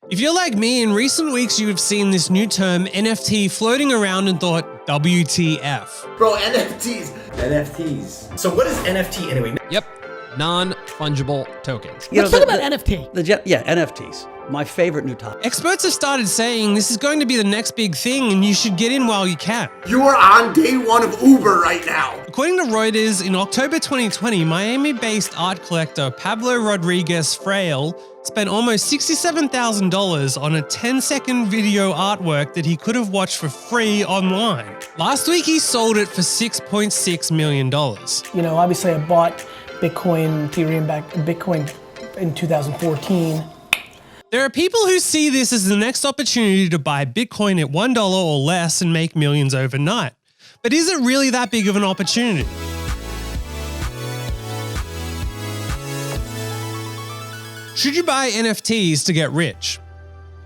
If you're like me, in recent weeks you have seen this new term NFT floating around and thought, WTF. Bro, NFTs. So what is NFT anyway? Yep, non-fungible tokens. Let's talk about NFT. NFTs. My favorite new topic. Experts have started saying this is going to be the next big thing and you should get in while you can. You are on day one of Uber right now. According to Reuters, in October 2020, Miami-based art collector Pablo Rodriguez-Fraile spent almost $67,000 on a 10-second video artwork that he could have watched for free online. Last week, he sold it for $6.6 million. You know, obviously I bought Bitcoin, Bitcoin in 2014. There are people who see this as the next opportunity to buy Bitcoin at $1 or less and make millions overnight. But is it really that big of an opportunity? Should you buy NFTs to get rich?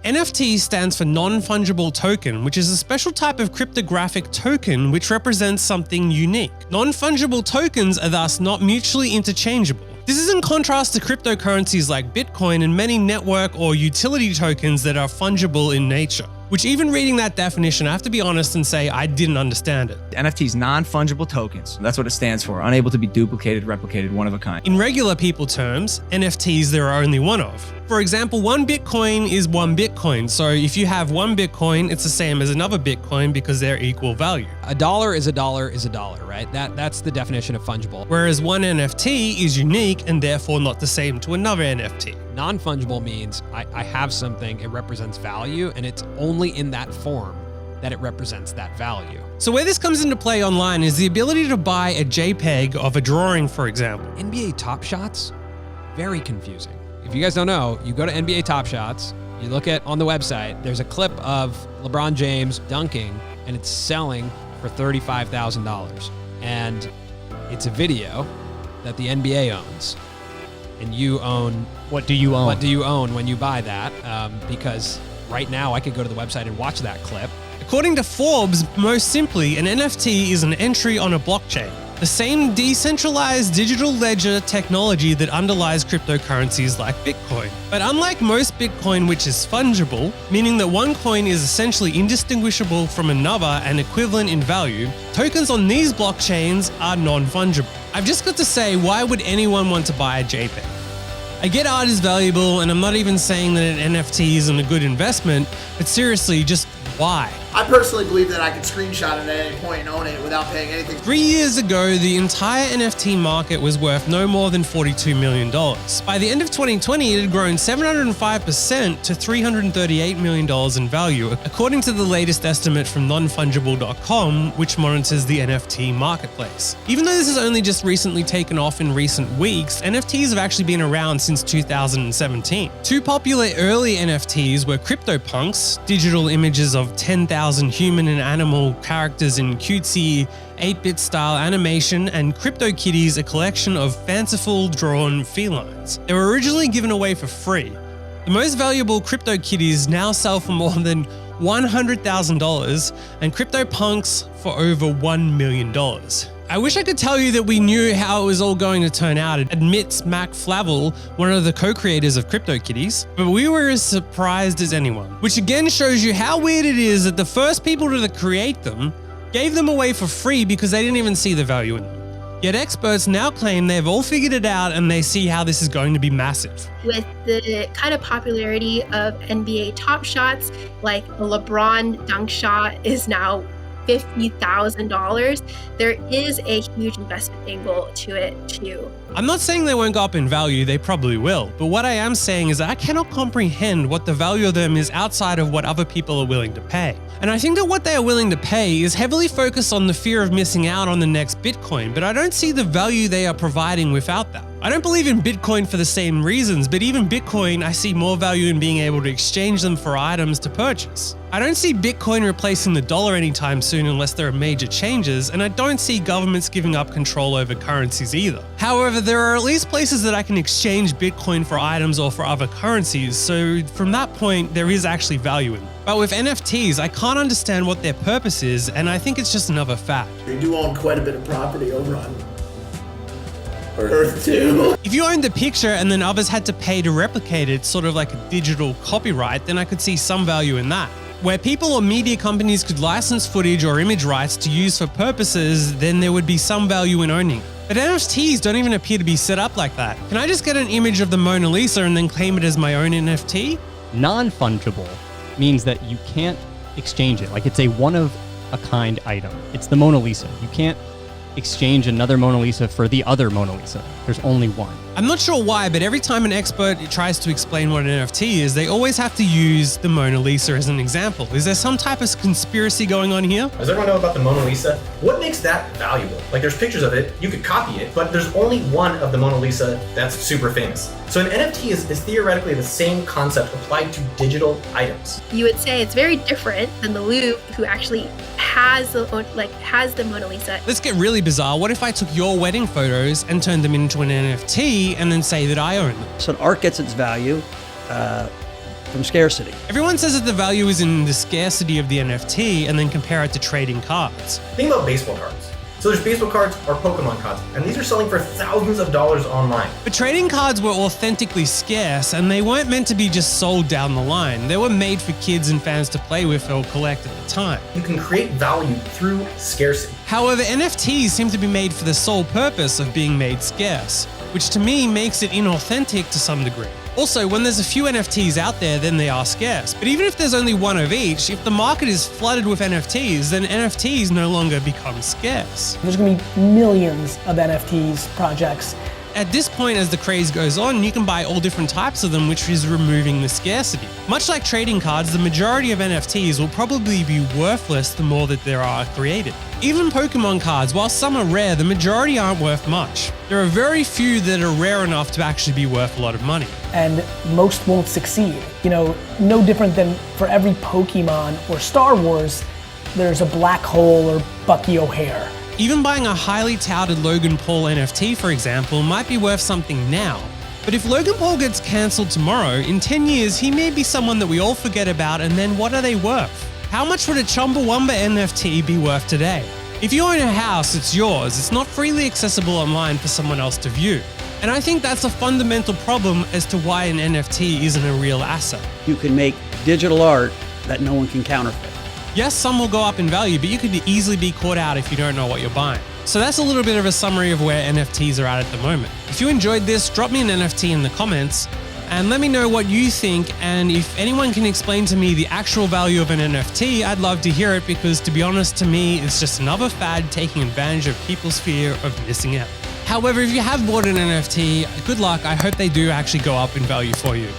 NFT stands for non-fungible token, which is a special type of cryptographic token which represents something unique. Non-fungible tokens are thus not mutually interchangeable. This is in contrast to cryptocurrencies like Bitcoin and many network or utility tokens that are fungible in nature. Which, even reading that definition, I have to be honest and say I didn't understand it. NFTs, non-fungible tokens. That's what it stands for. Unable to be duplicated, replicated, one of a kind. In regular people terms, NFTs there are only one of. For example, one Bitcoin is one Bitcoin. So if you have one Bitcoin, it's the same as another Bitcoin because they're equal value. A dollar is a dollar is a dollar, right? That's the definition of fungible. Whereas one NFT is unique and therefore not the same to another NFT. Non-fungible means I have something, it represents value, and it's only in that form that it represents that value. So where this comes into play online is the ability to buy a JPEG of a drawing, for example. NBA Top Shots, very confusing. If you guys don't know, you go to NBA Top Shots, you look at on the website, there's a clip of LeBron James dunking, and it's selling for $35,000. And it's a video that the NBA owns. And you own... What do you own? What do you own when you buy that? Because right now I could go to the website and watch that clip. According to Forbes, most simply, an NFT is an entry on a blockchain. The same decentralized digital ledger technology that underlies cryptocurrencies like Bitcoin. But unlike most Bitcoin, which is fungible, meaning that one coin is essentially indistinguishable from another and equivalent in value, tokens on these blockchains are non-fungible. I've just got to say, why would anyone want to buy a JPEG? I get art is valuable, and I'm not even saying that an NFT isn't a good investment, but seriously, just why? I personally believe that I could screenshot it at any point and own it without paying anything. 3 years ago, the entire NFT market was worth no more than $42 million. By the end of 2020, it had grown 705% to $338 million in value, according to the latest estimate from non-fungible.com, which monitors the NFT marketplace. Even though this has only just recently taken off in recent weeks, NFTs have actually been around since 2017. Two popular early NFTs were CryptoPunks, digital images of 10,000 human and animal characters in cutesy 8-bit style animation, and CryptoKitties, a collection of fanciful drawn felines. They were originally given away for free. The most valuable CryptoKitties now sell for more than $100,000 and CryptoPunks for over $1 million. I wish I could tell you that we knew how it was all going to turn out, admits Mac Flavel, one of the co-creators of CryptoKitties, but we were as surprised as anyone. Which again shows you how weird it is that the first people to create them gave them away for free because they didn't even see the value in them. Yet experts now claim they've all figured it out and they see how this is going to be massive. With the kind of popularity of NBA Top Shots, like a LeBron dunk shot is now $50,000, there is a huge investment angle to it too. I'm not saying they won't go up in value, they probably will, but what I am saying is that I cannot comprehend what the value of them is outside of what other people are willing to pay. And I think that what they are willing to pay is heavily focused on the fear of missing out on the next Bitcoin, but I don't see the value they are providing without that. I don't believe in Bitcoin for the same reasons, but even Bitcoin, I see more value in being able to exchange them for items to purchase. I don't see Bitcoin replacing the dollar anytime soon unless there are major changes, and I don't see governments giving up control over currencies either. However, there are at least places that I can exchange Bitcoin for items or for other currencies, so from that point, there is actually value in them. But with NFTs, I can't understand what their purpose is, and I think it's just another fad. They do own quite a bit of property over on Earth 2. If you owned the picture and then others had to pay to replicate it, sort of like a digital copyright, then I could see some value in that. Where people or media companies could license footage or image rights to use for purposes, then there would be some value in owning. But NFTs don't even appear to be set up like that. Can I just get an image of the Mona Lisa and then claim it as my own NFT? Non-fungible means that you can't exchange it. Like, it's a one-of-a-kind item. It's the Mona Lisa. You can't exchange another Mona Lisa for the other Mona Lisa. There's only one. I'm not sure why, but every time an expert tries to explain what an NFT is, they always have to use the Mona Lisa as an example. Is there some type of conspiracy going on here? Does everyone know about the Mona Lisa? What makes that valuable? Like, there's pictures of it, you could copy it, but there's only one of the Mona Lisa that's super famous. So an NFT is theoretically the same concept applied to digital items. You would say it's very different than the Louvre, who actually has the Mona Lisa. Let's get really bizarre. What if I took your wedding photos and turned them into an NFT and then say that I own them? So art gets its value from scarcity. Everyone says that the value is in the scarcity of the NFT and then compare it to trading cards. Think about baseball cards. So there's baseball cards or Pokemon cards, and these are selling for thousands of dollars online. But trading cards were authentically scarce, and they weren't meant to be just sold down the line. They were made for kids and fans to play with or collect at the time. You can create value through scarcity. However, NFTs seem to be made for the sole purpose of being made scarce, which to me makes it inauthentic to some degree. Also, when there's a few NFTs out there, then they are scarce. But even if there's only one of each, if the market is flooded with NFTs, then NFTs no longer become scarce. There's going to be millions of NFTs projects. At this point, as the craze goes on, you can buy all different types of them, which is removing the scarcity. Much like trading cards, the majority of NFTs will probably be worthless the more that there are created. Even Pokemon cards, while some are rare, the majority aren't worth much. There are very few that are rare enough to actually be worth a lot of money. And most won't succeed. You know, no different than for every Pokemon or Star Wars, there's a black hole or Bucky O'Hare. Even buying a highly touted Logan Paul NFT, for example, might be worth something now. But if Logan Paul gets cancelled tomorrow, in 10 years, he may be someone that we all forget about, and then what are they worth? How much would a Chumbawamba NFT be worth today? If you own a house, it's yours. It's not freely accessible online for someone else to view. And I think that's a fundamental problem as to why an NFT isn't a real asset. You can make digital art that no one can counterfeit. Yes, some will go up in value, but you could easily be caught out if you don't know what you're buying. So that's a little bit of a summary of where NFTs are at the moment. If you enjoyed this, drop me an NFT in the comments and let me know what you think. And if anyone can explain to me the actual value of an NFT, I'd love to hear it, because to be honest, to me, it's just another fad taking advantage of people's fear of missing out. However, if you have bought an NFT, good luck. I hope they do actually go up in value for you.